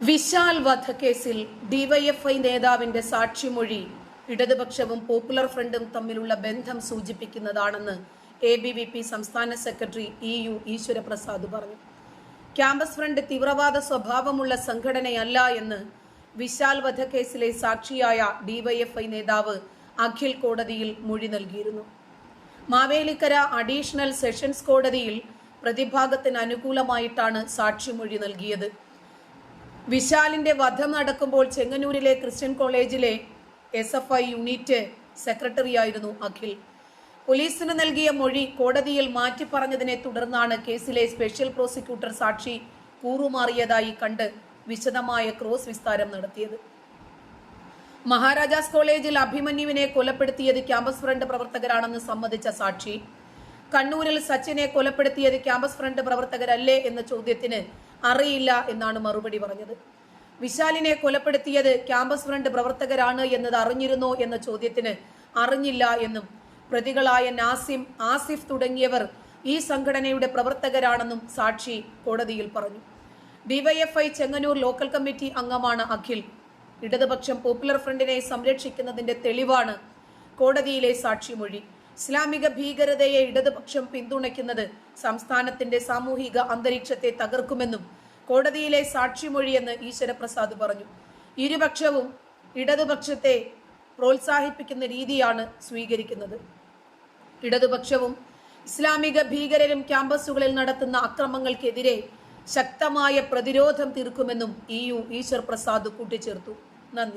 വിശാൽ വധക്കേസിൽ ഡിവൈഎഫ്ഐ നേതാവിന്റെ സാക്ഷിമൊഴി ഇടതുപക്ഷവും പോപ്പുലർ ഫ്രണ്ടും തമ്മിലുള്ള ബന്ധം സൂചിപ്പിക്കുന്നതാണെന്ന് എബിവിപി സംസ്ഥാന സെക്രട്ടറി ഇ.യു. ഈശ്വരപ്രസാദ് പറഞ്ഞു. ക്യാമ്പസ് ഫ്രണ്ട് തീവ്രവാദ സ്വഭാവമുള്ള സംഘടനയല്ല എന്ന് വിശാൽ വധക്കേസിലെ സാക്ഷിയായ ഡിവൈഎഫ്ഐ നേതാവ് അഖിൽ കോടതിയിൽ മൊഴി നൽകിയിരുന്നു. മാവേലിക്കര അഡീഷണൽ സെഷൻസ് കോടതിയിൽ പ്രതിഭാഗത്തിന് അനുകൂലമായിട്ടാണ് സാക്ഷിമൊഴി നൽകിയത്. വിശാലിന്റെ വധം നടക്കുമ്പോൾ ചെങ്ങന്നൂരിലെ ക്രിസ്ത്യൻ കോളേജിലെ SFI യൂണിറ്റ് സെക്രട്ടറിയായിരുന്നു അഖിൽ. പോലീസിന് നൽകിയ മൊഴി കോടതിയിൽ മാറ്റി പറഞ്ഞതിനെ തുടർന്നാണ് കേസിലെ സ്പെഷ്യൽ പ്രോസിക്യൂട്ടർ സാക്ഷി കൂറുമാറിയതായി കണ്ട് വിശദമായ ക്രോസ് വിസ്താരം നടത്തിയത്. മഹാരാജാസ് കോളേജിൽ അഭിമന്യുവിനെ കൊലപ്പെടുത്തിയത് ക്യാമ്പസ് ഫ്രണ്ട് പ്രവർത്തകരാണെന്ന് സമ്മതിച്ച സാക്ഷി, കണ്ണൂരിൽ സച്ചിനെ കൊലപ്പെടുത്തിയത് ക്യാമ്പസ് ഫ്രണ്ട് പ്രവർത്തകരല്ലേ എന്ന ചോദ്യത്തിന് അറിയില്ല എന്നാണ് മറുപടി പറഞ്ഞത്. വിശാലിനെ കൊലപ്പെടുത്തിയത് ക്യാമ്പസ് ഫ്രണ്ട് പ്രവർത്തകരാണ് എന്നത് അറിഞ്ഞിരുന്നോ എന്ന ചോദ്യത്തിന് അറിഞ്ഞില്ല എന്നും പ്രതികളായ നാസിം, ആസിഫ് തുടങ്ങിയവർ ഈ സംഘടനയുടെ പ്രവർത്തകരാണെന്നും സാക്ഷി കോടതിയിൽ പറഞ്ഞു. ഡിവൈഎഫ്ഐ ചെങ്ങന്നൂർ ലോക്കൽ കമ്മിറ്റി അംഗമാണ് അഖിൽ. ഇടതുപക്ഷം പോപ്പുലർ ഫ്രണ്ടിനെ സംരക്ഷിക്കുന്നതിന്റെ തെളിവാണ് കോടതിയിലെ സാക്ഷിമൊഴി. ഇസ്ലാമിക ഭീകരതയെ ഇടതുപക്ഷം പിന്തുണയ്ക്കുന്നത് സംസ്ഥാനത്തിന്റെ സാമൂഹിക അന്തരീക്ഷത്തെ തകർക്കുമെന്നും കോടതിയിലെ സാക്ഷിമൊഴിയെന്ന് ഈശ്വരപ്രസാദ് പറഞ്ഞു. ഇരുപക്ഷവും ഇടതുപക്ഷത്തെ പ്രോത്സാഹിപ്പിക്കുന്ന രീതിയാണ് സ്വീകരിക്കുന്നത്. ഇടതുപക്ഷവും ഇസ്ലാമിക ഭീകരരും ക്യാമ്പസുകളിൽ നടത്തുന്ന അക്രമങ്ങൾക്കെതിരെ ശക്തമായ പ്രതിരോധം തീർക്കുമെന്നും ഇ.യു. ഈശ്വരപ്രസാദ് കൂട്ടിച്ചേർത്തു. നന്ദി.